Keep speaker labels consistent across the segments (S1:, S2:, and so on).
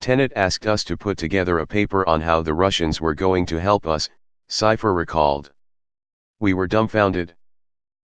S1: Tenet asked us to put together a paper on how the Russians were going to help us, Cipher recalled. We were dumbfounded.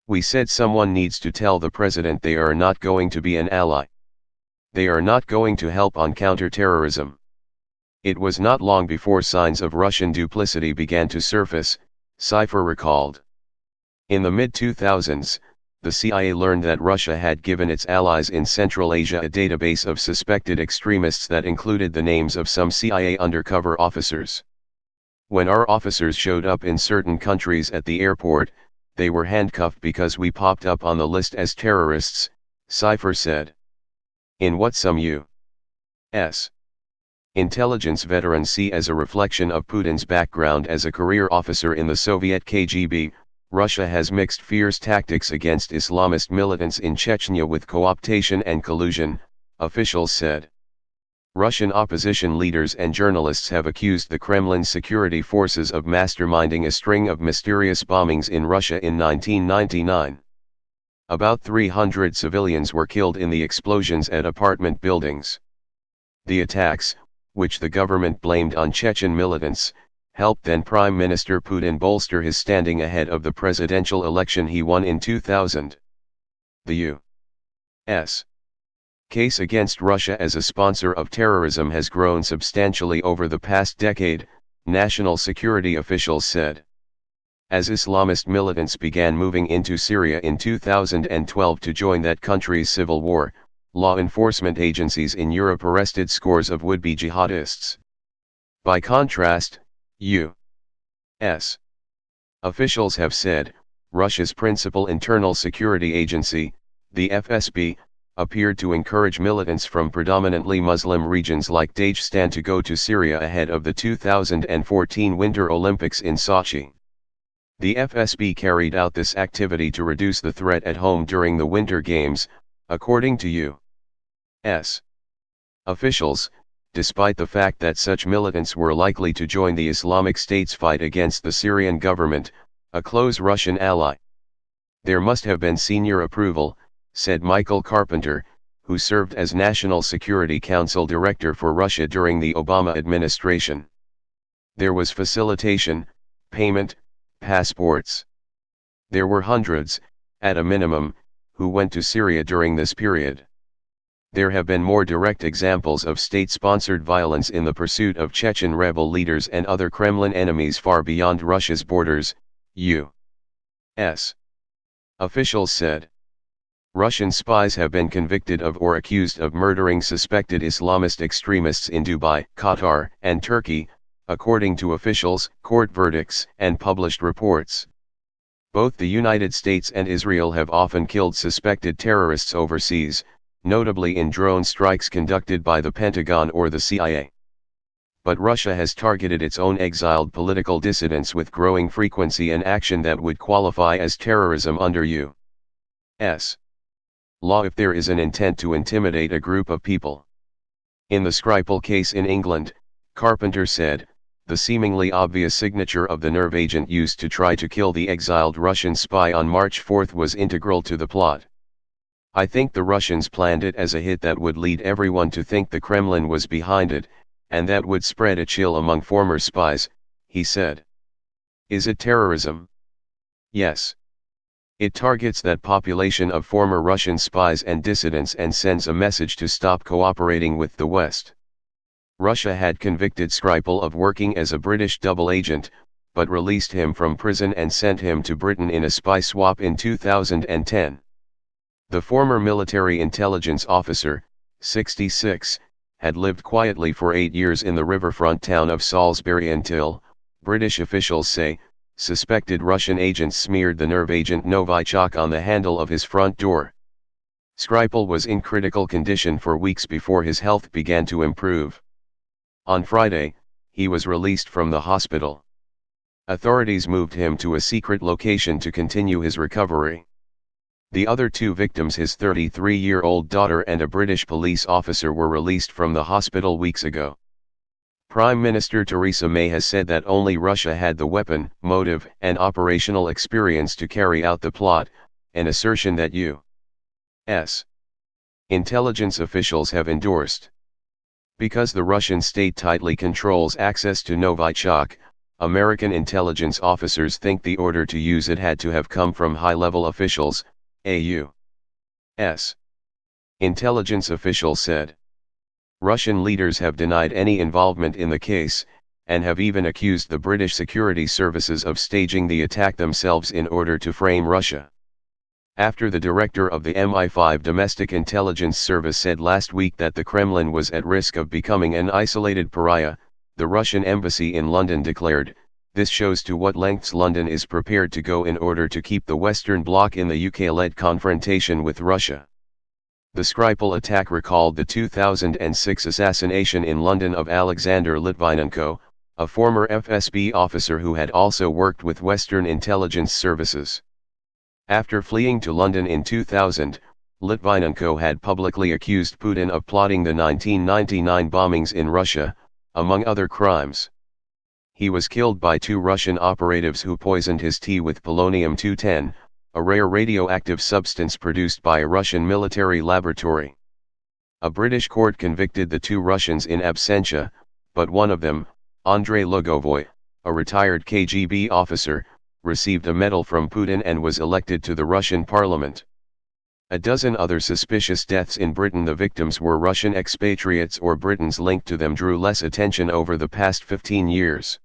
S1: We said someone needs to tell the president they are not going to be an ally. They are not going to help on counter-terrorism. It was not long before signs of Russian duplicity began to surface, Cipher recalled. In the mid-2000s, the CIA learned that Russia had given its allies in Central Asia a database of suspected extremists that included the names of some CIA undercover officers. When our officers showed up in certain countries at the airport, they were handcuffed because we popped up on the list as terrorists, Cipher said. In what some U.S. intelligence veterans see as a reflection of Putin's background as a career officer in the Soviet KGB, Russia has mixed fierce tactics against Islamist militants in Chechnya with co-optation and collusion, officials said. Russian opposition leaders and journalists have accused the Kremlin's security forces of masterminding a string of mysterious bombings in Russia in 1999. About 300 civilians were killed in the explosions at apartment buildings. The attacks, which the government blamed on Chechen militants, helped then Prime Minister Putin bolster his standing ahead of the presidential election he won in 2000. The U.S. case against Russia as a sponsor of terrorism has grown substantially over the past decade, national security officials said. As Islamist militants began moving into Syria in 2012 to join that country's civil war, law enforcement agencies in Europe arrested scores of would-be jihadists. By contrast, U.S. officials have said, Russia's principal internal security agency, the FSB, appeared to encourage militants from predominantly Muslim regions like Dagestan to go to Syria ahead of the 2014 Winter Olympics in Sochi. The FSB carried out this activity to reduce the threat at home during the Winter Games, according to U.S. officials, despite the fact that such militants were likely to join the Islamic State's fight against the Syrian government, a close Russian ally. There must have been senior approval, said Michael Carpenter, who served as National Security Council Director for Russia during the Obama administration. There was facilitation, payment, passports. There were hundreds, at a minimum, who went to Syria during this period. There have been more direct examples of state-sponsored violence in the pursuit of Chechen rebel leaders and other Kremlin enemies far beyond Russia's borders, U.S. officials said. Russian spies have been convicted of or accused of murdering suspected Islamist extremists in Dubai, Qatar, and Turkey, according to officials, court verdicts, and published reports. Both the United States and Israel have often killed suspected terrorists overseas, notably in drone strikes conducted by the Pentagon or the CIA. But Russia has targeted its own exiled political dissidents with growing frequency and action that would qualify as terrorism under U.S. law if there is an intent to intimidate a group of people. In the Skripal case in England, Carpenter said, the seemingly obvious signature of the nerve agent used to try to kill the exiled Russian spy on March 4 was integral to the plot. I think the Russians planned it as a hit that would lead everyone to think the Kremlin was behind it, and that would spread a chill among former spies, he said. Is it terrorism? Yes. It targets that population of former Russian spies and dissidents and sends a message to stop cooperating with the West. Russia had convicted Skripal of working as a British double agent, but released him from prison and sent him to Britain in a spy swap in 2010. The former military intelligence officer, 66, had lived quietly for 8 years in the riverfront town of Salisbury until, British officials say, suspected Russian agents smeared the nerve agent Novichok on the handle of his front door. Skripal was in critical condition for weeks before his health began to improve. On Friday, he was released from the hospital. Authorities moved him to a secret location to continue his recovery. The other two victims, his 33-year-old daughter and a British police officer, were released from the hospital weeks ago. Prime Minister Theresa May has said that only Russia had the weapon, motive, and operational experience to carry out the plot, an assertion that U.S. intelligence officials have endorsed. Because the Russian state tightly controls access to Novichok, American intelligence officers think the order to use it had to have come from high-level officials, A.U.S. intelligence official said. Russian leaders have denied any involvement in the case, and have even accused the British security services of staging the attack themselves in order to frame Russia. After the director of the MI5 Domestic Intelligence Service said last week that the Kremlin was at risk of becoming an isolated pariah, the Russian embassy in London declared, "This shows to what lengths London is prepared to go in order to keep the Western Bloc in the UK-led confrontation with Russia." The Skripal attack recalled the 2006 assassination in London of Alexander Litvinenko, a former FSB officer who had also worked with Western intelligence services. After fleeing to London in 2000, Litvinenko had publicly accused Putin of plotting the 1999 bombings in Russia, among other crimes. He was killed by 2 Russian operatives who poisoned his tea with polonium-210, a rare radioactive substance produced by a Russian military laboratory. A British court convicted the 2 Russians in absentia, but one of them, Andrei Lugovoy, a retired KGB officer, received a medal from Putin and was elected to the Russian parliament. A dozen other suspicious deaths in Britain, the victims were Russian expatriates or Britons linked to them, drew less attention over the past 15 years.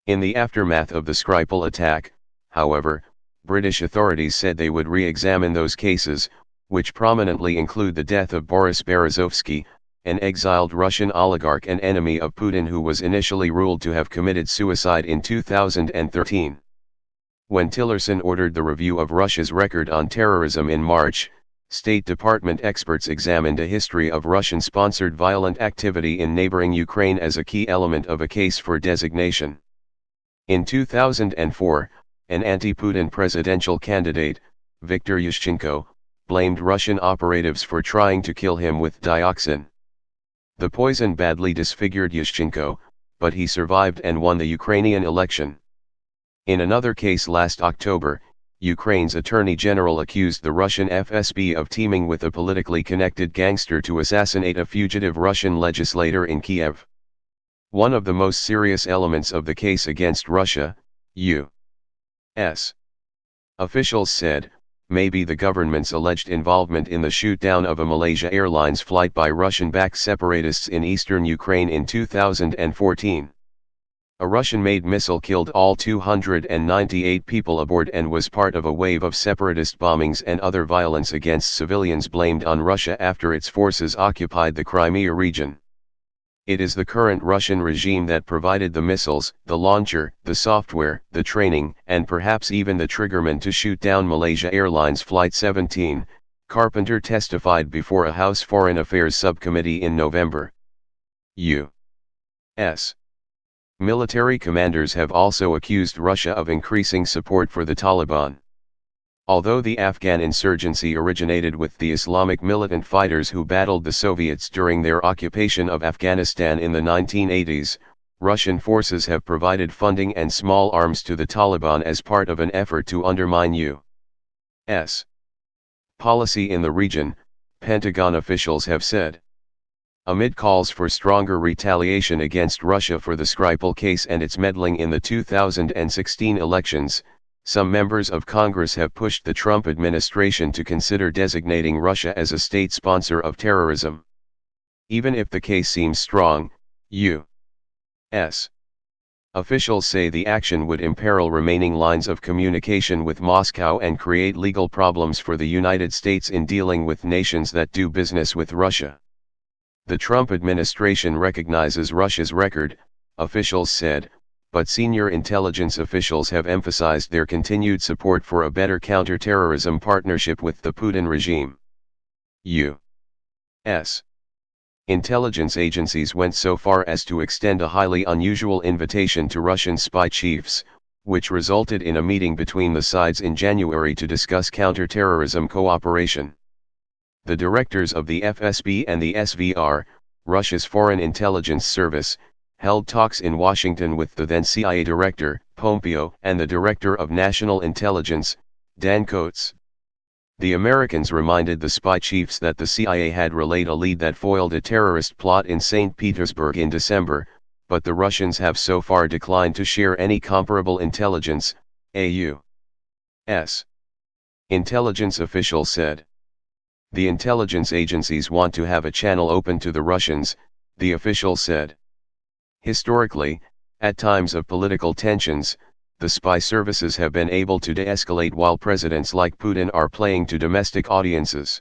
S1: In the aftermath of the Skripal attack, however, British authorities said they would re-examine those cases, which prominently include the death of Boris Berezovsky, an exiled Russian oligarch and enemy of Putin who was initially ruled to have committed suicide in 2013. When Tillerson ordered the review of Russia's record on terrorism in March, State Department experts examined a history of Russian-sponsored violent activity in neighboring Ukraine as a key element of a case for designation. In 2004, an anti-Putin presidential candidate, Viktor Yushchenko, blamed Russian operatives for trying to kill him with dioxin. The poison badly disfigured Yushchenko, but he survived and won the Ukrainian election. In another case last October, Ukraine's Attorney General accused the Russian FSB of teaming with a politically connected gangster to assassinate a fugitive Russian legislator in Kiev. One of the most serious elements of the case against Russia, U.S. officials said, may be the government's alleged involvement in the shoot-down of a Malaysia Airlines flight by Russian-backed separatists in eastern Ukraine in 2014. A Russian-made missile killed all 298 people aboard and was part of a wave of separatist bombings and other violence against civilians blamed on Russia after its forces occupied the Crimea region. It is the current Russian regime that provided the missiles, the launcher, the software, the training, and perhaps even the triggerman to shoot down Malaysia Airlines Flight 17, Carpenter testified before a House Foreign Affairs Subcommittee in November. U.S. military commanders have also accused Russia of increasing support for the Taliban. Although the Afghan insurgency originated with the Islamic militant fighters who battled the Soviets during their occupation of Afghanistan in the 1980s, Russian forces have provided funding and small arms to the Taliban as part of an effort to undermine U.S. policy in the region, Pentagon officials have said. Amid calls for stronger retaliation against Russia for the Skripal case and its meddling in the 2016 elections, some members of Congress have pushed the Trump administration to consider designating Russia as a state sponsor of terrorism. Even if the case seems strong, U.S. officials say the action would imperil remaining lines of communication with Moscow and create legal problems for the United States in dealing with nations that do business with Russia. The Trump administration recognizes Russia's record, officials said, but senior intelligence officials have emphasized their continued support for a better counter-terrorism partnership with the Putin regime. U.S. intelligence agencies went so far as to extend a highly unusual invitation to Russian spy chiefs, which resulted in a meeting between the sides in January to discuss counter-terrorism cooperation. The directors of the FSB and the SVR, Russia's Foreign Intelligence Service, held talks in Washington with the then CIA Director, Pompeo, and the Director of National Intelligence, Dan Coats. The Americans reminded the spy chiefs that the CIA had relayed a lead that foiled a terrorist plot in St. Petersburg in December, but the Russians have so far declined to share any comparable intelligence, a U.S. intelligence official said. The intelligence agencies want to have a channel open to the Russians, the official said. Historically, at times of political tensions, the spy services have been able to de-escalate while presidents like Putin are playing to domestic audiences.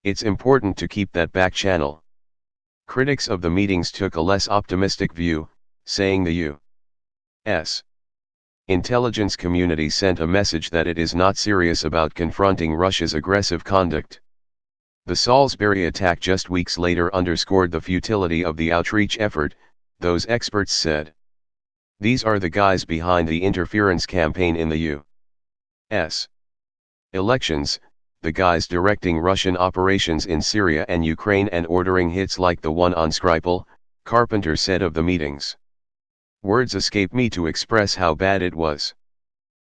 S1: It's important to keep that back channel. Critics of the meetings took a less optimistic view, saying the U.S. intelligence community sent a message that it is not serious about confronting Russia's aggressive conduct. The Salisbury attack just weeks later underscored the futility of the outreach effort, those experts said. These are the guys behind the interference campaign in the U.S. elections, the guys directing Russian operations in Syria and Ukraine and ordering hits like the one on Skripal, Carpenter said of the meetings. Words escape me to express how bad it was.